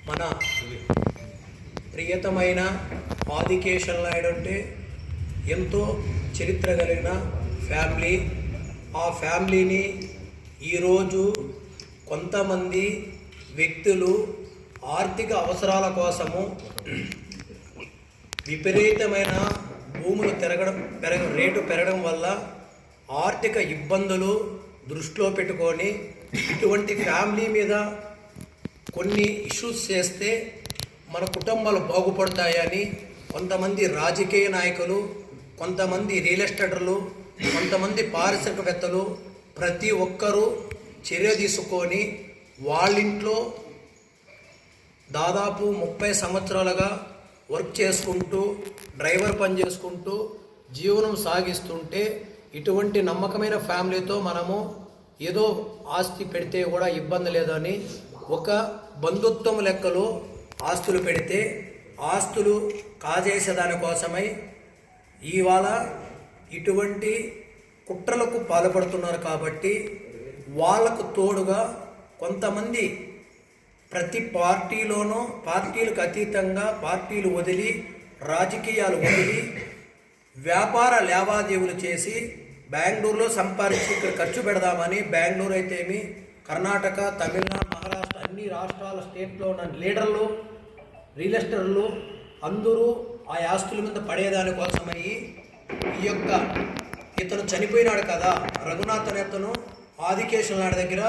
మన ప్రియతమైన ఆదికేశవ నాయుడు అంటే ఎంతో చరిత్ర కలిగిన ఫ్యామిలీ. ఆ ఫ్యామిలీని ఈరోజు కొంతమంది వ్యక్తులు ఆర్థిక అవసరాల కోసము విపరీతమైన భూములు రేటు పెరగడం వల్ల ఆర్థిక ఇబ్బందులు దృష్టిలో పెట్టుకొని ఇటువంటి ఫ్యామిలీ మీద కొన్ని ఇష్యూస్ చేస్తే మన కుటుంబాలు బాగుపడతాయని కొంతమంది రాజకీయ నాయకులు, కొంతమంది రియల్ ఎస్టేటర్లు, కొంతమంది పారిశ్రామికవేత్తలు ప్రతి ఒక్కరూ చర్య తీసుకొని వాళ్ళింట్లో దాదాపు 30 సంవత్సరాలుగా వర్క్ చేసుకుంటూ డ్రైవర్ పని చేసుకుంటూ జీవనం సాగిస్తుంటే ఇటువంటి నమ్మకమైన ఫ్యామిలీతో మనము ఏదో ఆస్తి పెడితే కూడా ఇబ్బంది లేదని ఒక బంధుత్వం లెక్కలో ఆస్తులు పెడితే ఆస్తులు కాజేసేదానికోసమై ఇవాళ ఇటువంటి కుట్రలకు పాల్పడుతున్నారు. కాబట్టి వాళ్లకు తోడుగా కొంతమంది ప్రతి పార్టీలోనూ పార్టీలకు అతీతంగా పార్టీలు వదిలి రాజకీయాలు వదిలి వ్యాపార లావాదేవీలు చేసి బెంగళూరులో సంపాదించి ఇక్కడ ఖర్చు పెడదామని బెంగళూరు అయితేమి కర్ణాటక, తమిళనాడు, మహారాష్ట్ర అన్ని రాష్ట్రాల స్టేట్లో ఉన్న లీడర్లు, రియల్ ఎస్టేటర్లు అందరూ ఆ ఆస్తుల మీద పడేదానికోసమయ్యి ఇతను చనిపోయినాడు కదా రఘునాథన్, ఇతను ఆదికేశవ నాయుడు దగ్గర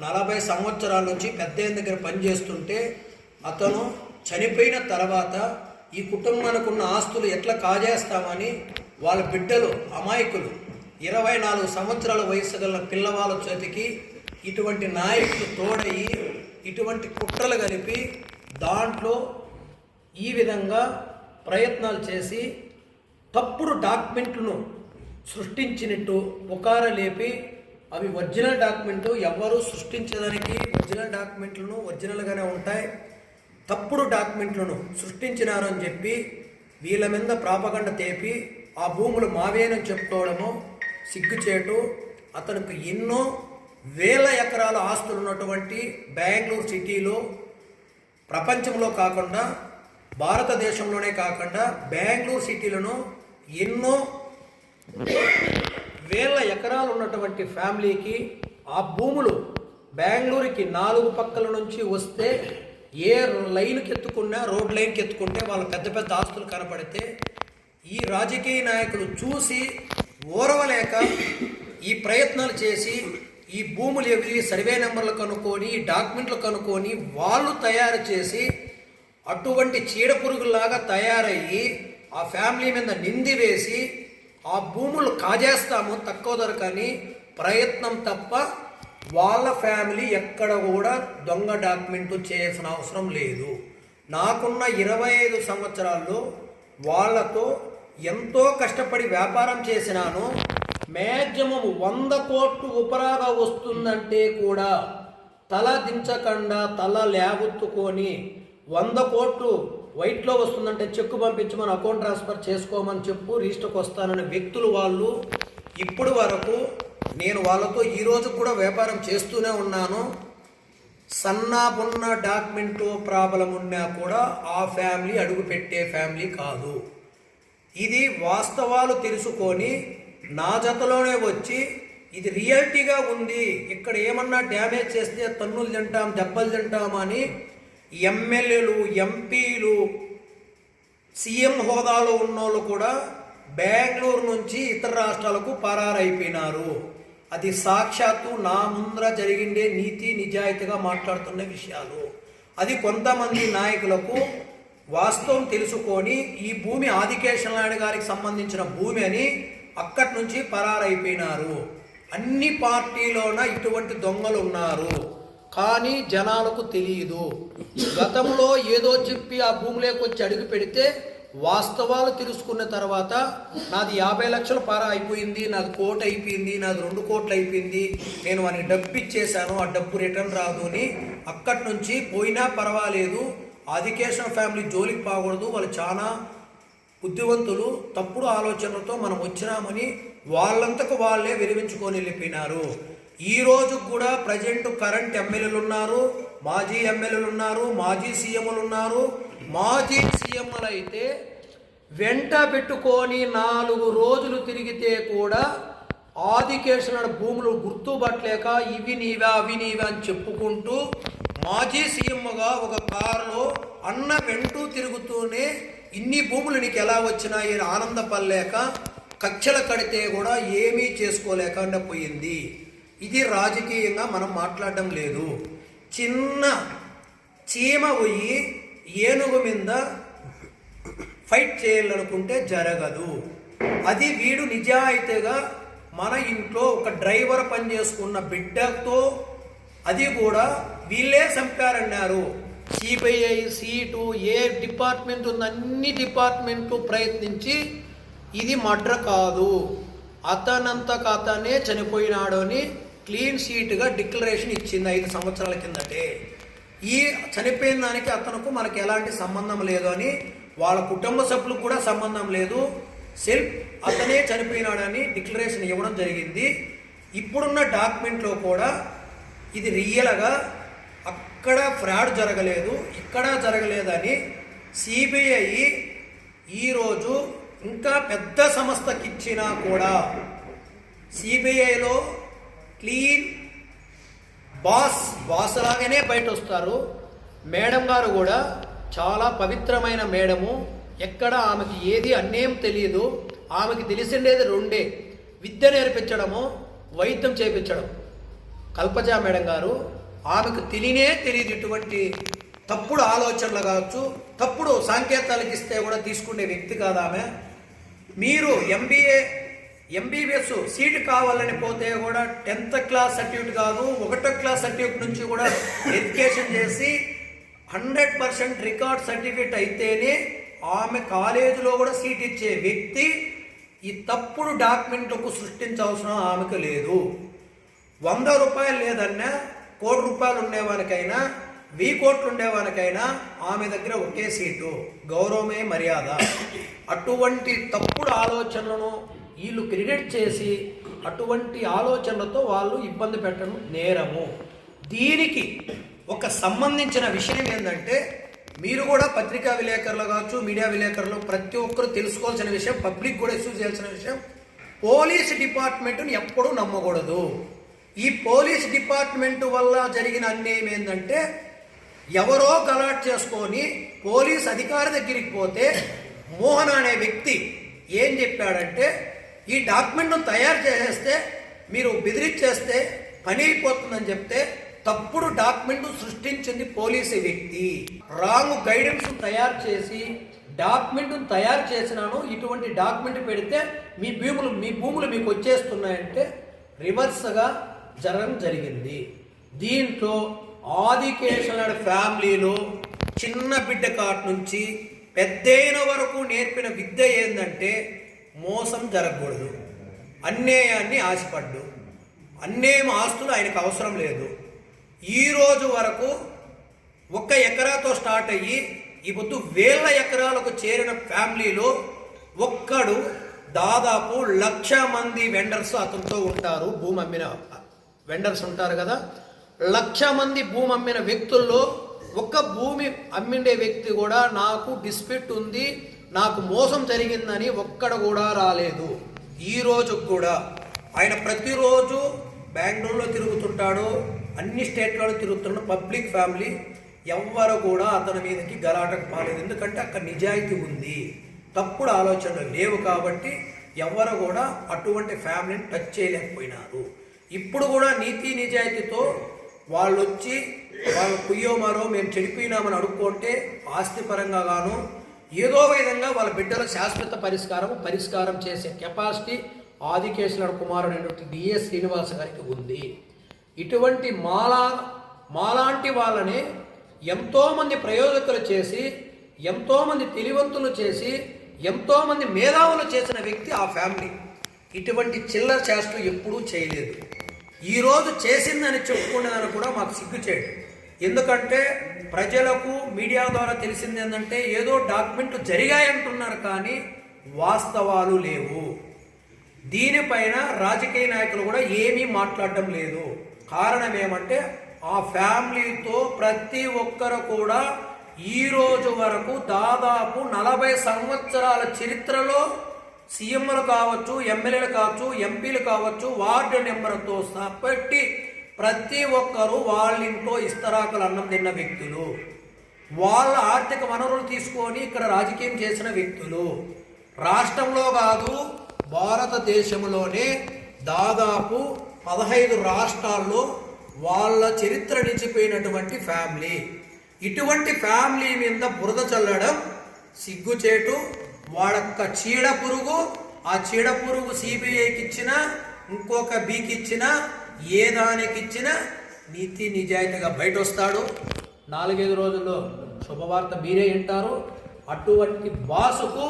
40 సంవత్సరాల నుంచి పెద్ద దగ్గర పనిచేస్తుంటే అతను చనిపోయిన తర్వాత ఈ కుటుంబానికి ఉన్న ఆస్తులు ఎట్లా కాజేస్తామని వాళ్ళ బిడ్డలు అమాయకులు 24 సంవత్సరాల వయసు గల పిల్లవాళ్ళ చేతికి ఇటువంటి నాయకులు తోడయి ఇటువంటి కుట్రలు కలిపి దాంట్లో ఈ విధంగా ప్రయత్నాలు చేసి తప్పుడు డాక్యుమెంట్లను సృష్టించినట్టు పుకార లేపి అవి ఒరిజినల్ డాక్యుమెంట్ ఎవరు సృష్టించడానికి ఒరిజినల్ డాక్యుమెంట్లను ఒరిజినల్గానే ఉంటాయి, తప్పుడు డాక్యుమెంట్లను సృష్టించినారని చెప్పి వీళ్ళ మీద ప్రాపగండ తేపి ఆ భూములు మావేనని చెప్పుకోవడము సిగ్గుచేటు. అతనికి ఎన్నో వేల ఎకరాల ఆస్తులు ఉన్నటువంటి బెంగళూరు సిటీలో ప్రపంచంలో కాకుండా భారతదేశంలోనే కాకుండా బెంగళూరు సిటీలను ఎన్నో వేల ఎకరాలు ఉన్నటువంటి ఫ్యామిలీకి ఆ భూములు బెంగళూరుకి 4 పక్కల నుంచి వస్తే ఏ లైన్కి ఎత్తుకున్నా రోడ్ లైన్కి ఎత్తుకుంటే వాళ్ళ పెద్ద పెద్ద ఆస్తులు కనపడితే ఈ రాజకీయ నాయకులు చూసి ఓర్వలేక ఈ ప్రయత్నాలు చేసి ఈ భూములు ఎవి సర్వే నెంబర్లు కనుక్కొని డాక్యుమెంట్లు కనుక్కొని వాళ్ళు తయారు చేసి అటువంటి చీడపురుగులాగా తయారయ్యి ఆ ఫ్యామిలీ మీద నింది వేసి ఆ భూములు కాజేస్తాము తక్కువ ధరకని ప్రయత్నం తప్ప వాళ్ళ ఫ్యామిలీ ఎక్కడ కూడా దొంగ డాక్యుమెంట్ చేయాల్సిన అవసరం లేదు. నాకున్న 25 సంవత్సరాల్లో వాళ్ళతో ఎంతో కష్టపడి వ్యాపారం చేసినాను. మ్యాక్సిమం 100 కోట్లు ఉపరాగా వస్తుందంటే కూడా తల దించకుండా తల లేవెత్తుకొని 100 కోట్లు వైట్లో వస్తుందంటే చెక్కు పంపించమని అకౌంట్ ట్రాన్స్ఫర్ చేసుకోమని చెప్పు రిజిస్టర్కి వస్తానని వ్యక్తులు వాళ్ళు. ఇప్పుడు వరకు నేను వాళ్ళతో ఈరోజు కూడా వ్యాపారం చేస్తూనే ఉన్నాను. సన్నాబున్న డాక్యుమెంటు ప్రాబ్లం ఉన్నా కూడా ఆ ఫ్యామిలీ అడుగు పెట్టే ఫ్యామిలీ కాదు. ఇది వాస్తవాలు తెలుసుకొని నా జతలోనే వచ్చి ఇది రియాలిటీగా ఉంది, ఇక్కడ ఏమన్నా డ్యామేజ్ చేస్తే తన్నులు తింటాం దెబ్బలు తింటాం అని ఎమ్మెల్యేలు, ఎంపీలు, సీఎం హోదాలో ఉన్నోళ్ళు కూడా బెంగళూరు నుంచి ఇతర రాష్ట్రాలకు పరారైపోయినారు. అది సాక్షాత్తు నా ముందర జరిగిండే నీతి నిజాయితీగా మాట్లాడుతున్న విషయాలు. అది కొంతమంది నాయకులకు వాస్తవం తెలుసుకొని ఈ భూమి ఆదికేశవ నాయుడు గారికి సంబంధించిన భూమి అని అక్కడి నుంచి పరారైపోయినారు. అన్ని పార్టీలోన ఇటువంటి దొంగలు ఉన్నారు, కానీ జనాలకు తెలియదు. గతంలో ఏదో చెప్పి ఆ భూమిలోకి వచ్చి అడుగు పెడితే వాస్తవాలు తెలుసుకున్న తర్వాత నాది 50 లక్షలు పారా అయిపోయింది, నాది 1 కోటి అయిపోయింది, నాది 2 కోట్లు అయిపోయింది, నేను వానికి డబ్బు ఇచ్చేసాను, ఆ డబ్బు రిటర్న్ రాదు అని అక్కడి నుంచి పోయినా పర్వాలేదు, ఆదికేశవ ఫ్యామిలీ జోలికి పోకూడదు, వాళ్ళు చాలా బుద్ధివంతులు, తప్పుడు ఆలోచనలతో మనం వచ్చినామని వాళ్ళంతకు వాళ్ళే విరమించుకొని వెళ్ళిపోయినారు. ఈ రోజు కూడా ప్రజెంట్ కరెంట్ ఎమ్మెల్యేలు ఉన్నారు, మాజీ ఎమ్మెల్యేలు ఉన్నారు, మాజీ సీఎంలు ఉన్నారు. మాజీ సీఎంలు అయితే వెంట పెట్టుకొని 4 రోజులు తిరిగితే కూడా ఆదికేశవ భూములు గుర్తుపట్టలేక ఇవి నీవా అవి నీవా అని చెప్పుకుంటూ మాజీ సీఎంగా ఒక కారులో అన్న వెంటూ తిరుగుతూనే ఇన్ని భూములు నీకు ఎలా వచ్చినాయి ఆనందపడలేక కక్షలు కడితే కూడా ఏమీ చేసుకోలేకుండా పోయింది. ఇది రాజకీయంగా మనం మాట్లాడడం లేదు. చిన్న చీమ పోయి ఏనుగు మీద ఫైట్ చేయాలనుకుంటే జరగదు. అది వీడు నిజాయితీగా మన ఇంట్లో ఒక డ్రైవర్ పని చేసుకున్న బిడ్డతో అది కూడా వీళ్ళే చంపారన్నారు. సిబిఐ సీటు ఏ డిపార్ట్మెంట్ ఉంది అన్ని డిపార్ట్మెంట్లు ప్రయత్నించి ఇది మర్డర్ కాదు, అతనంతకు అతనే చనిపోయినాడు అని క్లీన్ షీట్గా డిక్లరేషన్ ఇచ్చింది 5 సంవత్సరాల కిందటే. ఈ చనిపోయిన దానికి అతనుకు మనకి ఎలాంటి సంబంధం లేదు అని వాళ్ళ కుటుంబ సభ్యులకు కూడా సంబంధం లేదు, సెల్ఫ్ అతనే చనిపోయినాడని డిక్లరేషన్ ఇవ్వడం జరిగింది. ఇప్పుడున్న డాక్యుమెంట్లో కూడా ఇది రియల్గా అక్కడ ఫ్రాడ్ జరగలేదు, ఇక్కడ జరగలేదని సిబిఐ ఈరోజు ఇంకా పెద్ద సంస్థకి ఇచ్చినా కూడా సిబిఐలో క్లీన్ బాస్ లాగానే బయట వస్తారు. మేడం గారు కూడా చాలా పవిత్రమైన మేడము, ఎక్కడ ఆమెకి ఏది అన్నేం తెలియదు. ఆమెకి తెలిసిండేది 2: విద్య నేర్పించడము, వైద్యం చేయించడం. కల్పజ మేడం గారు ఆమెకు తెలియదు ఇటువంటి తప్పుడు ఆలోచనలు కావచ్చు, తప్పుడు సంకేతాలకు ఇస్తే కూడా తీసుకునే వ్యక్తి కాదు ఆమె. మీరు ఎంబీబీఎస్ సీటు కావాలని పోతే కూడా 10th క్లాస్ సర్టిఫికేట్ కాదు 1వ క్లాస్ సర్టిఫికేట్ నుంచి కూడా ఎడ్యుకేషన్ చేసి 100% రికార్డ్ సర్టిఫికేట్ అయితేనే ఆమె కాలేజీలో కూడా సీట్ ఇచ్చే వ్యక్తి. ఈ తప్పుడు డాక్యుమెంట్లకు సృష్టించవసరం ఆమెకు లేదు. 100 రూపాయలు లేదన్నా 1 కోటి రూపాయలు ఉండేవానికైనా 1000 కోట్లు ఉండేవానికైనా ఆమె దగ్గర ఒకే సీటు, గౌరవమే మర్యాద. అటువంటి తప్పుడు ఆలోచనలను వీళ్ళు క్రియేట్ చేసి అటువంటి ఆలోచనలతో వాళ్ళు ఇబ్బంది పెట్టడం నేరము. దీనికి ఒక సంబంధించిన విషయం ఏంటంటే మీరు కూడా పత్రికా విలేకరులు కావచ్చు, మీడియా విలేకరులు ప్రతి ఒక్కరు తెలుసుకోవాల్సిన విషయం, పబ్లిక్ కూడా ఇష్యూ చేయాల్సిన విషయం, పోలీస్ డిపార్ట్మెంట్ని ఎప్పుడూ నమ్మకూడదు. ఈ పోలీస్ డిపార్ట్మెంట్ వల్ల జరిగిన అన్యాయం ఏంటంటే ఎవరో గలాట్ చేసుకొని పోలీస్ అధికారి దగ్గరికి పోతే మోహన్ అనే వ్యక్తి ఏం చెప్పాడంటే ఈ డాక్యుమెంట్ను తయారు చేసేస్తే మీరు బెదిరించేస్తే పని అయిపోతుందని చెప్తే తప్పుడు డాక్యుమెంట్ సృష్టించింది పోలీసు వ్యక్తి. రాంగ్ గైడెన్స్ తయారు చేసి డాక్యుమెంట్ తయారు చేసినాను, ఇటువంటి డాక్యుమెంట్ పెడితే మీ భూములు మీకు వచ్చేస్తున్నాయంటే రివర్స్గా జరగడం జరిగింది. దీంట్లో ఆదికేశవ ఫ్యామిలీలో చిన్న బిడ్డ కాటి నుంచి పెద్దయిన వరకు నేర్పిన విద్య ఏంటంటే మోసం జరగకూడదు, అన్యాయాన్ని ఆశపడ్డు, అన్యాయం ఆస్తులు ఆయనకు అవసరం లేదు. ఈరోజు వరకు 1 ఎకరాతో స్టార్ట్ అయ్యి ఈ పొద్దు 1000 ఎకరాలకు చేరిన ఫ్యామిలీలో ఒక్కడు దాదాపు 1,00,000 మంది వెండర్స్ అతనితో ఉంటారు. భూమి అమ్మిన వెండర్స్ ఉంటారు కదా, 1,00,000 మంది భూమి అమ్మిన వ్యక్తుల్లో ఒక్క భూమి అమ్మిండే వ్యక్తి కూడా నాకు డిస్ప్యూట్ ఉంది, నాకు మోసం జరిగిందని ఒక్కడ కూడా రాలేదు. ఈరోజు కూడా ఆయన ప్రతిరోజు బెంగళూరులో తిరుగుతుంటాడు, అన్ని స్టేట్లలో తిరుగుతున్నాడు. పబ్లిక్ ఫ్యామిలీ ఎవ్వరు కూడా అతని మీదకి గలాటకు పాలేదు, ఎందుకంటే అక్కడ నిజాయితీ ఉంది, తప్పుడు ఆలోచనలు లేవు కాబట్టి ఎవరు కూడా అటువంటి ఫ్యామిలీని టచ్ చేయలేకపోయినారు. ఇప్పుడు కూడా నీతి నిజాయితీతో వాళ్ళు వచ్చి వాళ్ళు కుయ్యోమారో మేము చెడిపోయినామని అడుక్కుంటే ఆస్తిపరంగా గాను ఏదో విధంగా వాళ్ళ బిడ్డల శాశ్వత పరిష్కారం చేసే కెపాసిటీ ఆదికేశవ కుమారుడు డిఎస్ శ్రీనివాస్ గారికి ఉంది. ఇటువంటి మాలాంటి వాళ్ళని ఎంతోమంది ప్రయోజకులు చేసి, ఎంతోమంది తెలివంతులు చేసి, ఎంతోమంది మేధావులు చేసిన వ్యక్తి ఆ ఫ్యామిలీ. ఇటువంటి చిల్లర చేష్టలు ఎప్పుడూ చేయలేదు. ఈరోజు చేసిందని చెప్పుకునేదని కూడా మాకు సిగ్గుచేటు. ఎందుకంటే ప్రజలకు మీడియా ద్వారా తెలిసింది ఏంటంటే ఏదో డాక్యుమెంట్లు జరిగాయంటున్నారు కానీ వాస్తవాలు లేవు. దీనిపైన రాజకీయ నాయకులు కూడా ఏమీ మాట్లాడడం లేదు. కారణం ఏమంటే ఆ ఫ్యామిలీతో ప్రతి ఒక్కరు కూడా ఈ రోజు వరకు దాదాపు 40 సంవత్సరాల చరిత్రలో సీఎంలు కావచ్చు, ఎమ్మెల్యేలు కావచ్చు, ఎంపీలు కావచ్చు, వార్డు నెంబర్తో పెట్టి ప్రతి ఒక్కరూ వాళ్ళ ఇంట్లో ఇస్తరాకులు అన్నం తిన్న వ్యక్తులు, వాళ్ళ ఆర్థిక వనరులు తీసుకొని ఇక్కడ రాజకీయం చేసిన వ్యక్తులు. రాష్ట్రంలో కాదు, భారతదేశంలోనే దాదాపు 15 రాష్ట్రాల్లో వాళ్ళ చరిత్ర నిలిచిపోయినటువంటి ఫ్యామిలీ. ఇటువంటి ఫ్యామిలీ మీద బురద చల్లడం సిగ్గుచేటు. వాడొక్క చీడ పురుగు, ఆ చీడ పురుగు సిబిఐకి ఇచ్చినా, ఇంకొక బీకి ఇచ్చినా, ఏ దానికి ఇచ్చినా నీతి నిజాయితీగా బయట వస్తాడు. 4-5 రోజుల్లో శుభవార్త మీరే వింటారు. అటువంటి బాసుకు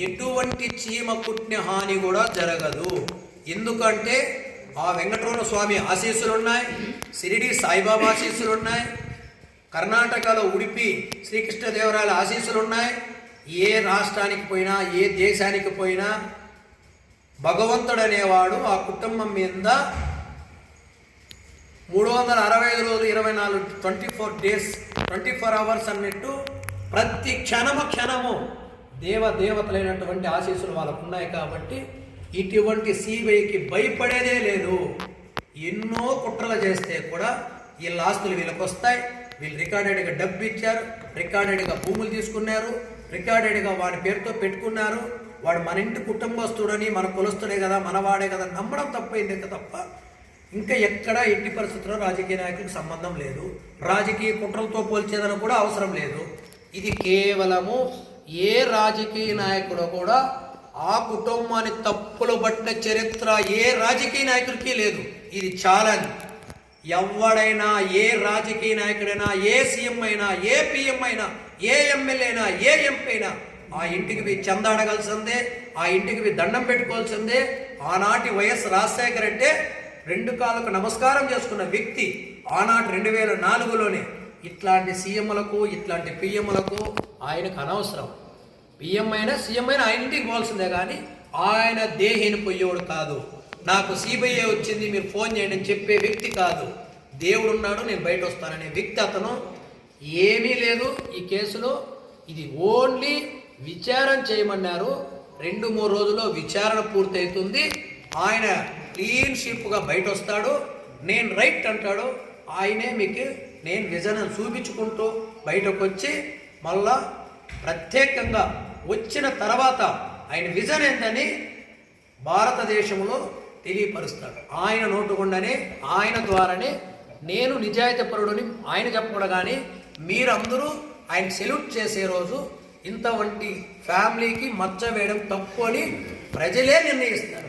ఎటువంటి చీమ కుట్టిన హాని కూడా జరగదు. ఎందుకంటే ఆ వెంకటరమణ స్వామి ఆశీస్సులున్నాయి, షిరిడి సాయిబాబా ఆశీస్సులున్నాయి, కర్ణాటకలో ఉడిపి శ్రీకృష్ణదేవరాయల ఆశీస్సులున్నాయి. ఏ రాష్ట్రానికి పోయినా, ఏ దేశానికి పోయినా భగవంతుడు అనేవాడు ఆ కుటుంబం మీద 365 రోజులు 24 24 డేస్ 24 అవర్స్ అన్నట్టు ప్రతి క్షణము దేవతలైనటువంటి ఆశీస్సులు వాళ్ళకు ఉన్నాయి. కాబట్టి ఇటువంటి సిబిఐకి భయపడేదే లేదు. ఎన్నో కుట్రలు చేస్తే కూడా వీళ్ళ ఆస్తులు వీళ్ళకి వస్తాయి. వీళ్ళు రికార్డెడ్గా డబ్బు ఇచ్చారు, రికార్డెడ్గా భూములు తీసుకున్నారు, రికార్డెడ్గా వాడి పేరుతో పెట్టుకున్నారు. వాడు మన ఇంటి కుటుంబస్తుడని, మన కులస్తుడే కదా, మనవాడే కదా నమ్మడం తప్పైంది తప్ప ఇంకా ఎక్కడ ఎట్టి పరిస్థితుల్లో రాజకీయ నాయకులకు సంబంధం లేదు. రాజకీయ కుట్రలతో పోల్చేదని కూడా అవసరం లేదు. ఇది కేవలము ఏ రాజకీయ నాయకుడు కూడా ఆ కుటుంబాన్ని తప్పులు పట్టిన చరిత్ర ఏ రాజకీయ నాయకుడికి లేదు. ఇది ఛాలెంజ్. ఎవడైనా, ఏ రాజకీయ నాయకుడైనా, ఏ సీఎం అయినా, ఏ పిఎం అయినా, ఏ ఎమ్మెల్యే అయినా, ఏ ఎంపీ అయినా ఆ ఇంటికి పోయి చందా అడగాల్సిందే, ఆ ఇంటికి పోయి దండం పెట్టుకోవాల్సిందే. ఆనాటి వైఎస్ రాజశేఖర్ అంటే 2 కాళ్ళకు నమస్కారం చేసుకున్న వ్యక్తి. ఆనాటి 2004లోనే ఇట్లాంటి సీఎంలకు, ఇట్లాంటి పిఎంలకు ఆయనకు అనవసరం. పిఎం అయినా సీఎం అయినా ఆయన ఇంటికి పోవాల్సిందే, కానీ ఆయన దేహిని పోయేవాడు కాదు. నాకు సిబిఐ వచ్చింది మీరు ఫోన్ చేయండి అని చెప్పే వ్యక్తి కాదు. దేవుడు ఉన్నాడు, నేను బయట వస్తాననే వ్యక్తి అతను. ఏమీ లేదు ఈ కేసులో. ఇది ఓన్లీ విచారణ చేయమన్నారు. 2-3 రోజుల్లో విచారణ పూర్తవుతుంది. ఆయన క్లీన్ షిప్గా బయట వస్తాడు. నేను రైట్ అంటాడు. ఆయనే మీకు నేను విజన్ చూపించుకుంటూ బయటకు వచ్చి మళ్ళా ప్రత్యేకంగా వచ్చిన తర్వాత ఆయన విజన్ ఏంటని భారతదేశంలో తెలియపరుస్తాడు. ఆయన నోటుకుండానే, ఆయన ద్వారానే నేను నిజాయితీపరుడుని ఆయన చెప్పకూడదు. కానీ మీరందరూ ఆయన సెల్యూట్ చేసే రోజు ఇంత వంటి ఫ్యామిలీకి మచ్చ వేయడం తప్పు అని ప్రజలే నిర్ణయిస్తారు.